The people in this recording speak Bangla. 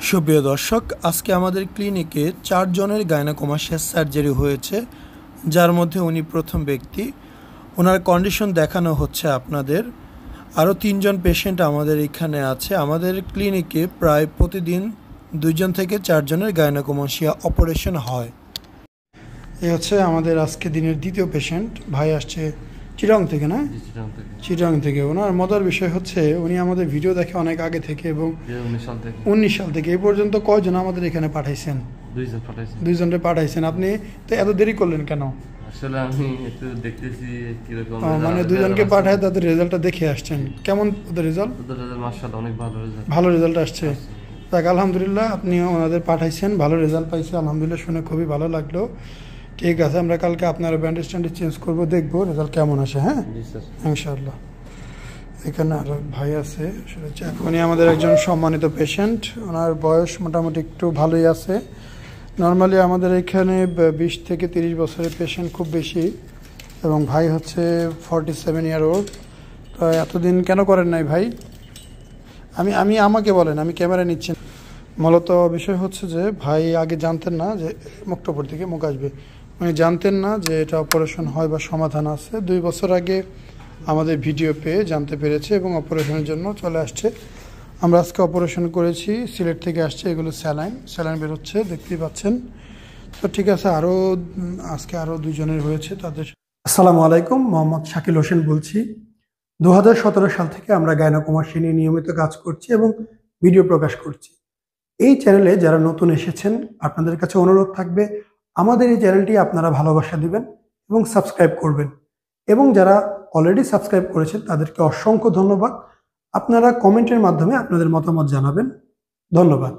সুপ্রিয় দর্শক, আজকে আমাদের ক্লিনিকে ৪ জনের গাইনোকমাস্টিয়া সার্জারি হয়েছে, যার মধ্যে উনি প্রথম ব্যক্তি। ওনার কন্ডিশন দেখানো হচ্ছে আপনাদের। আরও ৩ জন পেশেন্ট আমাদের এখানে আছে। আমাদের ক্লিনিকে প্রায় প্রতিদিন ২ জন থেকে ৪ জনের গাইনোকমাস্টিয়া অপারেশন হয়। এই হচ্ছে আমাদের আজকে দিনের দ্বিতীয় পেশেন্ট। ভাই আসছে চিটাগং থেকে, না? চিটাগং থেকে। ওনার মজার বিষয় হচ্ছে উনি আমাদের ভিডিও দেখে অনেক আগে থেকে, এবং 19 সাল থেকে এই পর্যন্ত কয়জন আমাদের এখানে পাঠাইছেন? 2 জনকে পাঠাইছেন। আপনি তো এত দেরি করলেন কেন? আসলে আমি একটু দেখতেছি কিরকম, মানে 2 জনকে পাঠায় তাদের রেজাল্টটা দেখে আসছেন। কেমন ওদের রেজাল্ট? মাশাআল্লাহ অনেক ভালো রেজাল্ট আসছে। যাক, আলহামদুলিল্লাহ, আপনি ওনাদের পাঠাইছেন, ভালো রেজাল্ট পাইছে, আলহামদুলিল্লাহ, শুনে খুবই ভালো লাগলো। ঠিক আছে, আমরা কালকে আপনার ব্যান্ডেজ ট্যান্ডেজ চেঞ্জ করবো, দেখবো রেজাল্ট কেমন আসে। হ্যাঁ, ইনশাআল্লাহ। এখানে আরো ভাই আছে। উনি আমাদের একজন সম্মানিত পেশেন্ট। ওনার বয়স মোটামুটি একটু ভালোই আছে। নর্মালি আমাদের এখানে 20 থেকে 30 বছরের পেশেন্ট খুব বেশি, এবং ভাই হচ্ছে 47 ইয়ার ওল্ড। তো এতদিন কেন করেন নাই ভাই? আমাকে বলেন, আমি ক্যামেরা নিচ্ছি। মূলত বিষয় হচ্ছে যে ভাই আগে জানতেন না যে মুক্তপুর থেকে মুখ আসবে, উনি জানতেন না যে এটা অপারেশন হয় বা সমাধান আছে। 2 বছর আগে আমাদের ভিডিও পেয়ে জানতে পেরেছে এবং অপারেশনের জন্য চলে আসছে। আমরা আজকে অপারেশন করেছি, সিলেট থেকে আসছে। এগুলো স্যালাইন বেরোচ্ছে, দেখতেই পাচ্ছেন। তো ঠিক আছে, আজকে আরও 2 জনের হয়েছে তাদের। আসসালামু আলাইকুম, মোহাম্মদ শাকিল হোসেন বলছি। 2017 সাল থেকে আমরা গাইনোকমাস্টিয়া নিয়ে নিয়মিত কাজ করছি এবং ভিডিও প্রকাশ করছি। এই চ্যানেলে যারা নতুন এসেছেন, আপনাদের কাছে অনুরোধ থাকবে আমাদের এই চ্যানেলটি আপনারা ভালোবাসা দিবেন এবং সাবস্ক্রাইব করবেন। এবং যারা অলরেডি সাবস্ক্রাইব করেছেন তাদেরকে অসংখ্য ধন্যবাদ। আপনারা কমেন্টের মাধ্যমে আপনাদের মতামত জানাবেন। ধন্যবাদ।